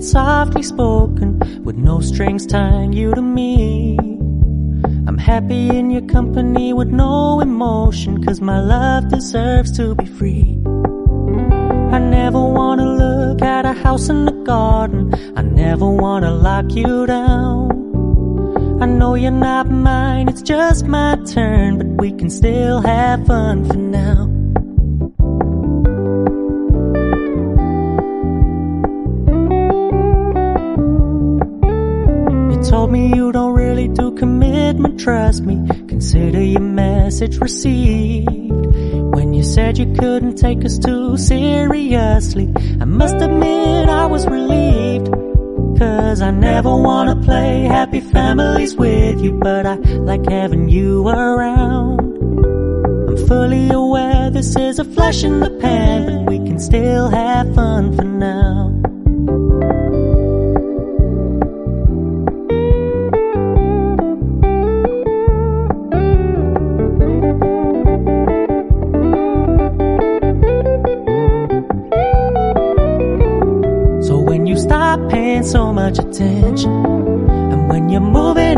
softly spoken, with no strings tying you to me. I'm happy in your company with no emotion, 'cause my love deserves to be free. I never wanna look at a house in the garden, I never wanna lock you down. I know you're not mine, it's just my turn, but we can still have fun for now. You told me you don't really do commitment, trust me, consider your message received. When you said you couldn't take us too seriously, I must admit I was relieved. 'Cause I never wanna play happy families with you, but I like having you around. I'm fully aware this is a flash in the pan, but we can still have fun for now. So when you stop paying so much attention, and when you're moving